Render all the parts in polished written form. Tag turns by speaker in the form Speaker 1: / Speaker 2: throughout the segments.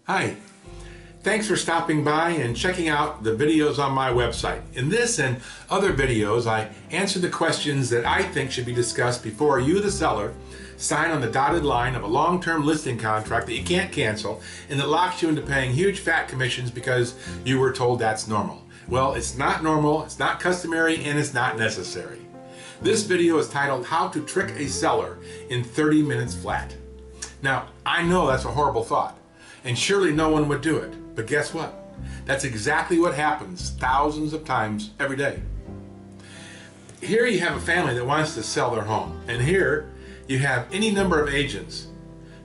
Speaker 1: Hi, thanks for stopping by and checking out the videos on my website. In this and other videos, I answer the questions that I think should be discussed before you, the seller, sign on the dotted line of a long-term listing contract that you can't cancel and that locks you into paying huge fat commissions because you were told that's normal. Well, it's not normal, it's not customary, and it's not necessary. This video is titled How to Trick a Seller in 30 Minutes Flat. Now, I know that's a horrible thought, and surely no one would do it. But guess what? That's exactly what happens thousands of times every day. Here you have a family that wants to sell their home, and here you have any number of agents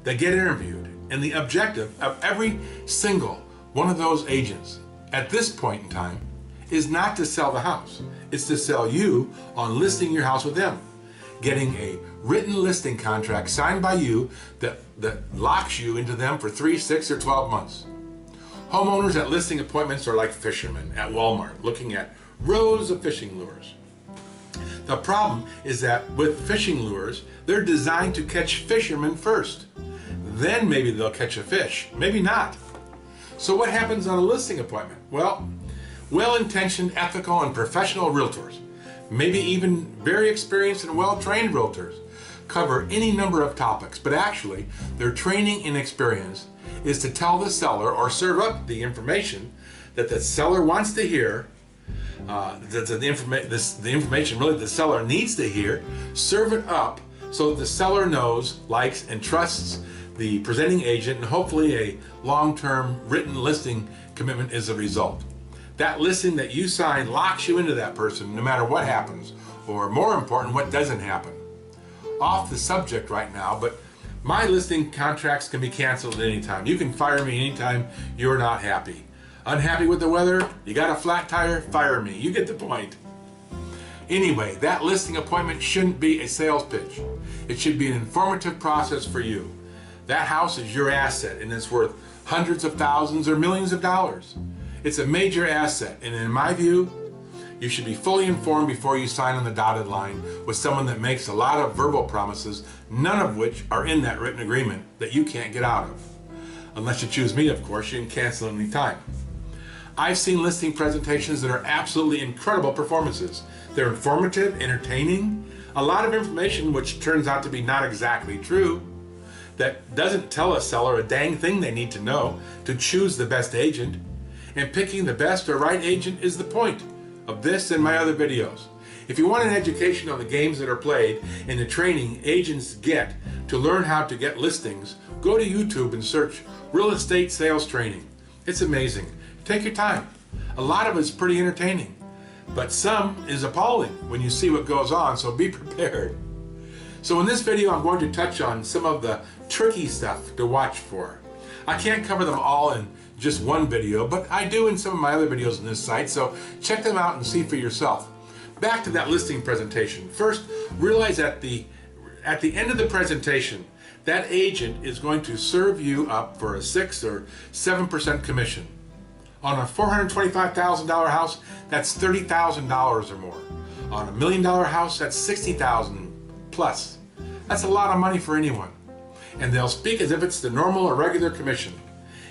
Speaker 1: that get interviewed, and the objective of every single one of those agents at this point in time is not to sell the house. It's to sell you on listing your house with them, getting a written listing contract signed by you that locks you into them for 3, 6, or 12 months. Homeowners at listing appointments are like fishermen at Walmart looking at rows of fishing lures. The problem is that with fishing lures, they're designed to catch fishermen first. Then maybe they'll catch a fish, maybe not. So what happens on a listing appointment? Well, well-intentioned, ethical, and professional realtors, maybe even very experienced and well-trained realtors, cover any number of topics, but actually their training and experience is to tell the seller or serve up the information that the seller wants to hear, the information really the seller needs to hear, serve it up so that the seller knows, likes, and trusts the presenting agent, and hopefully a long-term written listing commitment is a result. That listing that you sign locks you into that person no matter what happens, or more important, what doesn't happen. Off the subject right now, but my listing contracts can be canceled at any time. You can fire me anytime you're not happy. Unhappy with the weather? You got a flat tire? Fire me. You get the point. Anyway, that listing appointment shouldn't be a sales pitch. It should be an informative process for you. That house is your asset, and it's worth hundreds of thousands or millions of dollars. It's a major asset, and in my view, you should be fully informed before you sign on the dotted line with someone that makes a lot of verbal promises, none of which are in that written agreement that you can't get out of. Unless you choose me, of course, you can cancel any time. I've seen listing presentations that are absolutely incredible performances. They're informative, entertaining, a lot of information which turns out to be not exactly true, that doesn't tell a seller a dang thing they need to know to choose the best agent. And picking the best or right agent is the point of this and my other videos. If you want an education on the games that are played and the training agents get to learn how to get listings, go to YouTube and search real estate sales training. It's amazing. Take your time. A lot of it's pretty entertaining, but some is appalling when you see what goes on, so be prepared. So in this video, I'm going to touch on some of the tricky stuff to watch for. I can't cover them all in just one video, but I do in some of my other videos on this site, so check them out and see for yourself. Back to that listing presentation. First, realize at the end of the presentation, that agent is going to serve you up for a 6 or 7% commission. On a $425,000 house, that's $30,000 or more. On a $1 million house, that's $60,000 plus. That's a lot of money for anyone. And they'll speak as if it's the normal or regular commission.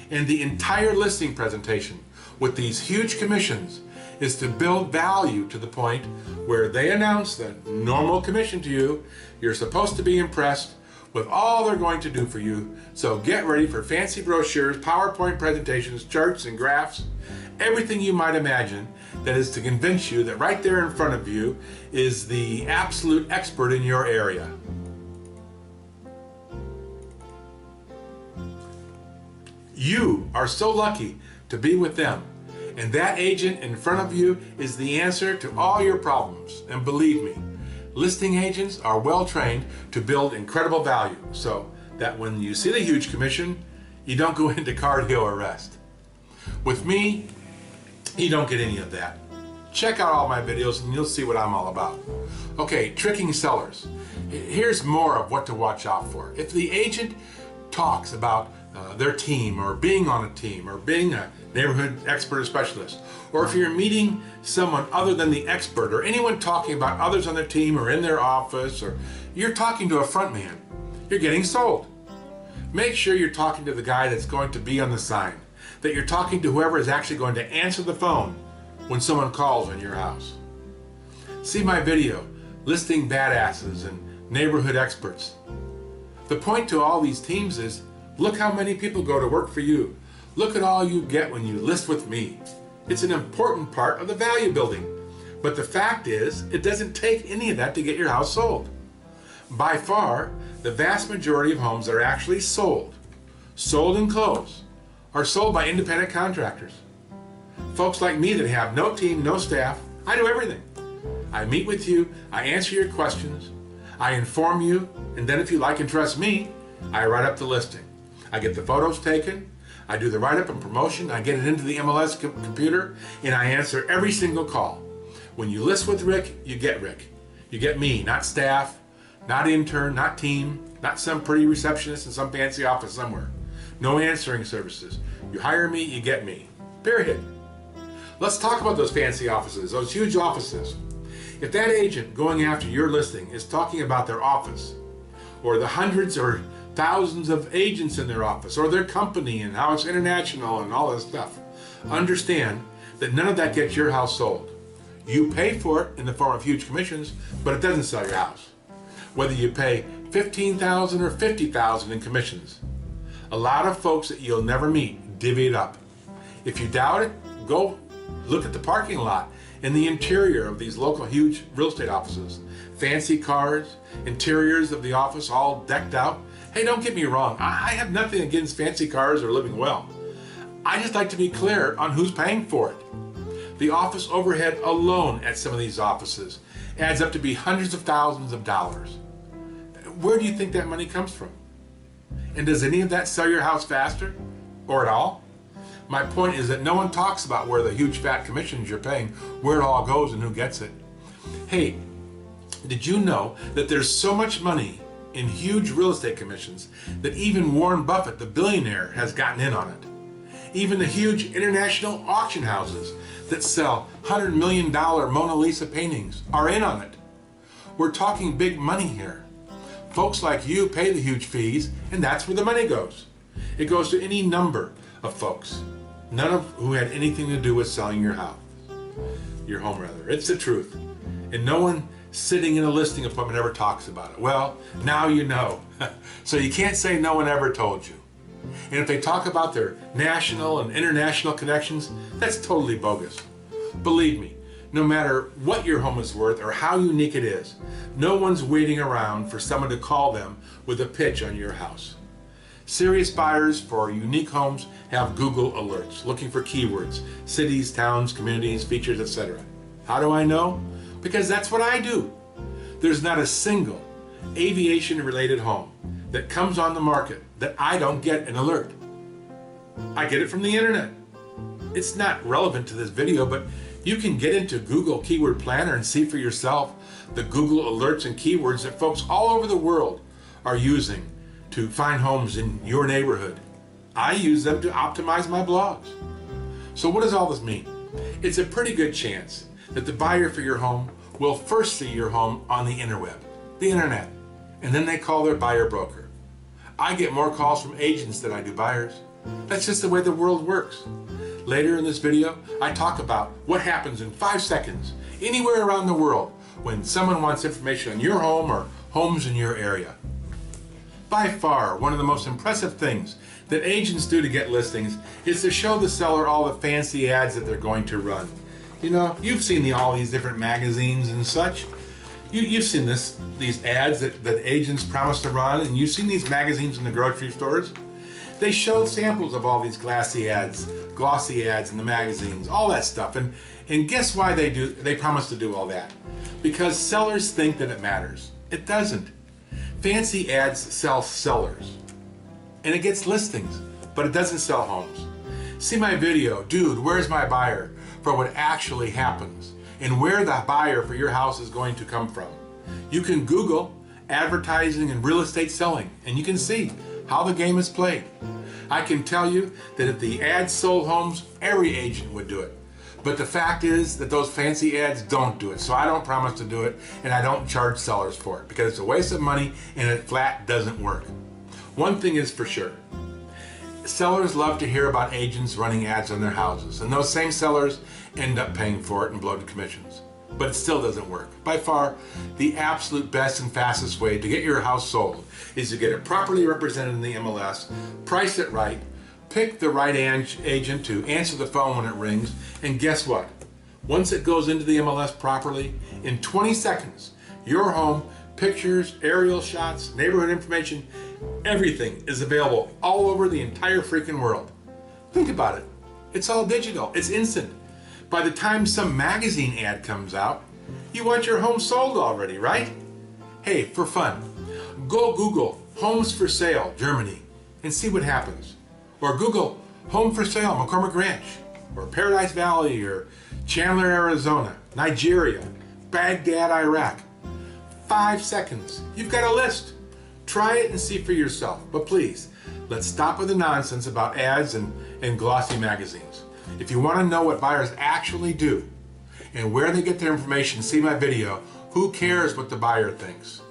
Speaker 1: And the entire listing presentation with these huge commissions is to build value to the point where they announce the normal commission to you. You're supposed to be impressed with all they're going to do for you. So get ready for fancy brochures, PowerPoint presentations, charts and graphs, everything you might imagine that is to convince you that right there in front of you is the absolute expert in your area. You are so lucky to be with them, and that agent in front of you is the answer to all your problems. And believe me, listing agents are well trained to build incredible value so that when you see the huge commission, you don't go into cardio arrest. With me, you don't get any of that. Check out all my videos and you'll see what I'm all about. Okay, tricking sellers. Here's more of what to watch out for. If the agent talks about their team, or being on a team, or being a neighborhood expert or specialist, or if you're meeting someone other than the expert, or anyone talking about others on their team or in their office, or you're talking to a front man, you're getting sold. Make sure you're talking to the guy that's going to be on the sign, that you're talking to whoever is actually going to answer the phone when someone calls on your house. See my video, Listing Badasses and Neighborhood Experts. The point to all these teams is, look how many people go to work for you. Look at all you get when you list with me. It's an important part of the value building. But the fact is, it doesn't take any of that to get your house sold. By far, the vast majority of homes that are actually sold and closed, are sold by independent contractors. Folks like me that have no team, no staff. I do everything. I meet with you, I answer your questions, I inform you, and then if you like and trust me, I write up the listing. I get the photos taken, I do the write-up and promotion, I get it into the MLS computer, and I answer every single call. When you list with Rick, you get Rick. You get me, not staff, not intern, not team, not some pretty receptionist in some fancy office somewhere. No answering services. You hire me, you get me. Period. Let's talk about those fancy offices, those huge offices. If that agent going after your listing is talking about their office, or the hundreds or thousands of agents in their office, or their company and how it's international and all this stuff, understand that none of that gets your house sold. You pay for it in the form of huge commissions, but it doesn't sell your house. Whether you pay $15,000 or $50,000 in commissions, a lot of folks that you'll never meet divvy it up. If you doubt it, go look at the parking lot in the interior of these local huge real estate offices. Fancy cars, interiors of the office all decked out. Hey, don't get me wrong, I have nothing against fancy cars or living well. I just like to be clear on who's paying for it. The office overhead alone at some of these offices adds up to be hundreds of thousands of dollars. Where do you think that money comes from? And does any of that sell your house faster or at all? My point is that no one talks about where the huge fat commissions you're paying, where it all goes and who gets it. Hey, did you know that there's so much money in huge real estate commissions that even Warren Buffett, the billionaire, has gotten in on it? Even the huge international auction houses that sell $100 million Mona Lisa paintings are in on it. We're talking big money here. Folks like you pay the huge fees, and that's where the money goes. It goes to any number of folks, none of who had anything to do with selling your house, your home rather. It's the truth. And no one sitting in a listing appointment ever talks about it. Well, now you know. So you can't say no one ever told you. And if they talk about their national and international connections, that's totally bogus. Believe me, no matter what your home is worth or how unique it is, no one's waiting around for someone to call them with a pitch on your house. Serious buyers for unique homes have Google alerts looking for keywords, cities, towns, communities, features, etc. How do I know? Because that's what I do. There's not a single aviation-related home that comes on the market that I don't get an alert. I get it from the internet. It's not relevant to this video, but you can get into Google Keyword Planner and see for yourself the Google alerts and keywords that folks all over the world are using to find homes in your neighborhood. I use them to optimize my blogs. So what does all this mean? It's a pretty good chance that the buyer for your home will first see your home on the interweb, the internet, and then they call their buyer broker. I get more calls from agents than I do buyers. That's just the way the world works. Later in this video, I talk about what happens in 5 seconds anywhere around the world when someone wants information on your home or homes in your area. By far, one of the most impressive things that agents do to get listings is to show the seller all the fancy ads that they're going to run. You know, you've seen all these different magazines and such. You've seen these ads that agents promise to run, and you've seen these magazines in the grocery stores. They show samples of all these glossy ads in the magazines, all that stuff. And guess why they promise to do all that? Because sellers think that it matters. It doesn't. Fancy ads sell sellers, and it gets listings, but it doesn't sell homes. See my video, Dude, Where's My Buyer, for what actually happens and where the buyer for your house is going to come from. You can Google advertising and real estate selling, and you can see how the game is played. I can tell you that if the ads sold homes, every agent would do it. But the fact is that those fancy ads don't do it, so I don't promise to do it, and I don't charge sellers for it because it's a waste of money and it flat doesn't work. One thing is for sure. Sellers love to hear about agents running ads on their houses, and those same sellers end up paying for it in bloated commissions. But it still doesn't work. By far, the absolute best and fastest way to get your house sold is to get it properly represented in the MLS, price it right, pick the right agent to answer the phone when it rings, and guess what? Once it goes into the MLS properly, in 20 seconds, your home, pictures, aerial shots, neighborhood information, everything is available all over the entire freaking world. Think about it. It's all digital. It's instant. By the time some magazine ad comes out, you want your home sold already, right? Hey, for fun, go Google Homes for Sale, Germany, and see what happens. Or Google Home for Sale, McCormick Ranch, or Paradise Valley, or Chandler, Arizona, Nigeria, Baghdad, Iraq. 5 seconds. You've got a list. Try it and see for yourself. But please, let's stop with the nonsense about ads and glossy magazines. If you want to know what buyers actually do and where they get their information, see my video, Who Cares What the Buyer Thinks?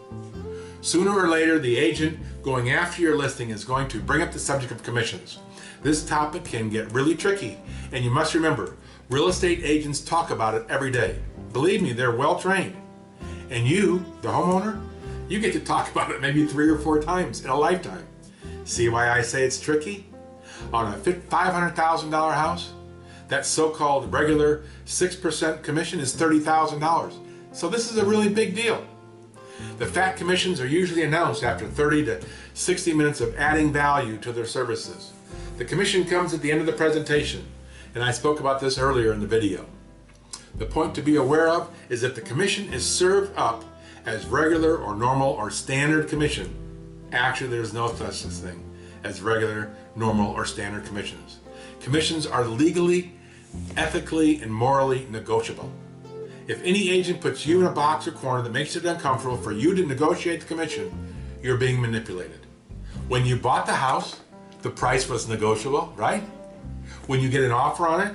Speaker 1: Sooner or later, the agent going after your listing is going to bring up the subject of commissions. This topic can get really tricky, and you must remember, real estate agents talk about it every day. Believe me, they're well trained. And you, the homeowner, you get to talk about it maybe 3 or 4 times in a lifetime. See why I say it's tricky? On a $500,000 house, that so-called regular 6% commission is $30,000. So this is a really big deal. The fat commissions are usually announced after 30 to 60 minutes of adding value to their services. The commission comes at the end of the presentation, and I spoke about this earlier in the video. The point to be aware of is that the commission is served up as regular or normal or standard commission. Actually, there's no such thing as regular, normal, or standard commissions. Commissions are legally, ethically, and morally negotiable. If any agent puts you in a box or corner that makes it uncomfortable for you to negotiate the commission, you're being manipulated. When you bought the house, the price was negotiable, right? When you get an offer on it,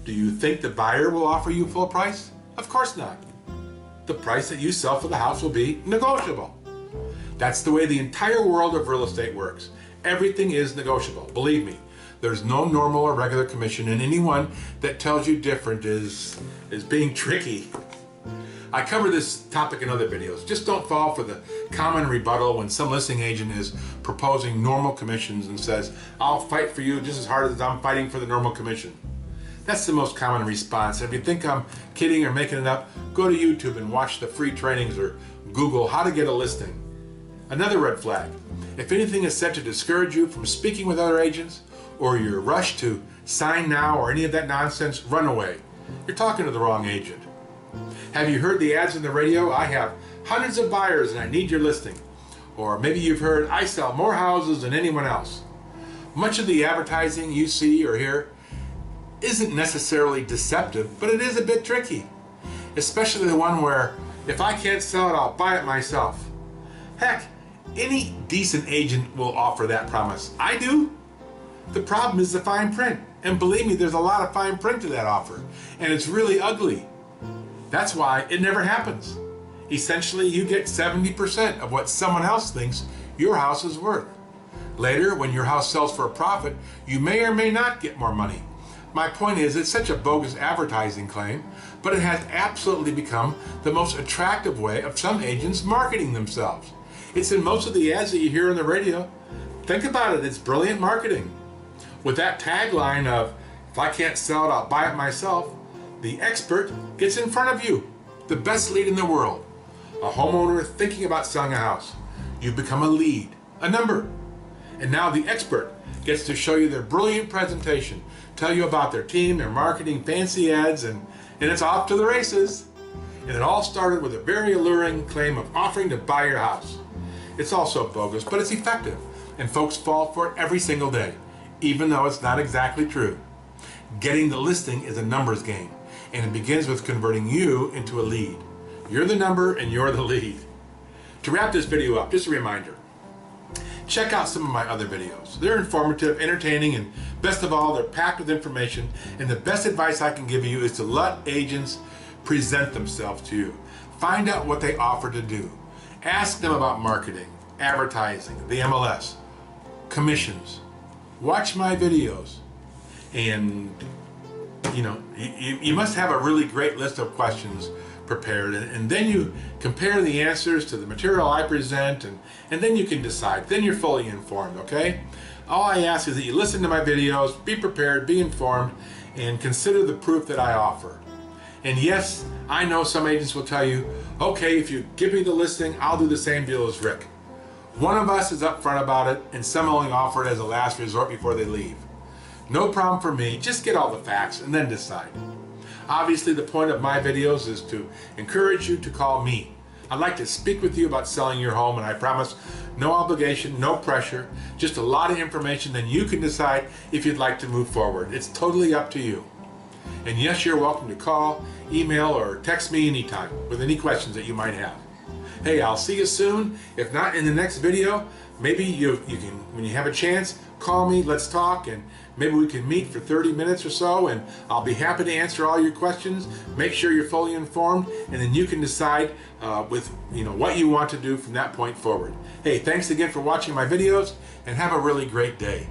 Speaker 1: do you think the buyer will offer you full price? Of course not. The price that you sell for the house will be negotiable. That's the way the entire world of real estate works. Everything is negotiable. Believe me, there's no normal or regular commission, and anyone that tells you different is being tricky. I cover this topic in other videos. Just don't fall for the common rebuttal when some listing agent is proposing normal commissions and says, I'll fight for you just as hard as I'm fighting for the normal commission. That's the most common response. If you think I'm kidding or making it up, go to YouTube and watch the free trainings or Google how to get a listing. Another red flag. If anything is said to discourage you from speaking with other agents, or you're rushed to sign now or any of that nonsense, run away. You're talking to the wrong agent. Have you heard the ads on the radio? I have hundreds of buyers and I need your listing. Or maybe you've heard, I sell more houses than anyone else. Much of the advertising you see or hear isn't necessarily deceptive, but it is a bit tricky. Especially the one where, if I can't sell it, I'll buy it myself. Heck, any decent agent will offer that promise. I do. The problem is the fine print. And believe me, there's a lot of fine print to that offer. And it's really ugly. That's why it never happens. Essentially, you get 70% of what someone else thinks your house is worth. Later, when your house sells for a profit, you may or may not get more money. My point is, it's such a bogus advertising claim, but it has absolutely become the most attractive way of some agents marketing themselves. It's in most of the ads that you hear on the radio. Think about it, it's brilliant marketing. With that tagline of, if I can't sell it, I'll buy it myself, the expert gets in front of you, the best lead in the world. A homeowner thinking about selling a house. You've become a lead, a number. And now the expert gets to show you their brilliant presentation, tell you about their team, their marketing, fancy ads, and it's off to the races. And it all started with a very alluring claim of offering to buy your house. It's also bogus, but it's effective, and folks fall for it every single day, even though it's not exactly true. Getting the listing is a numbers game, and it begins with converting you into a lead. You're the number and you're the lead. To wrap this video up, just a reminder, check out some of my other videos. They're informative, entertaining, and best of all, they're packed with information, and the best advice I can give you is to let agents present themselves to you. Find out what they offer to do. Ask them about marketing, advertising, the MLS. commissions. Watch my videos. And you must have a really great list of questions prepared, and then you compare the answers to the material I present, and then you can decide. Then you're fully informed, okay? All I ask is that you listen to my videos, be prepared, be informed, and consider the proof that I offer. And yes, I know some agents will tell you, okay, if you give me the listing, I'll do the same deal as Rick. One of us is upfront about it, and some only offer it as a last resort before they leave. No problem for me, just get all the facts and then decide. Obviously, the point of my videos is to encourage you to call me. I'd like to speak with you about selling your home, and I promise no obligation, no pressure, just a lot of information, then you can decide if you'd like to move forward. It's totally up to you. And yes, you're welcome to call, email, or text me anytime with any questions that you might have. Hey, I'll see you soon. If not in the next video, maybe you can, when you have a chance, call me, let's talk, and maybe we can meet for 30 minutes or so, and I'll be happy to answer all your questions. Make sure you're fully informed, and then you can decide with what you want to do from that point forward. Hey, thanks again for watching my videos, and have a really great day.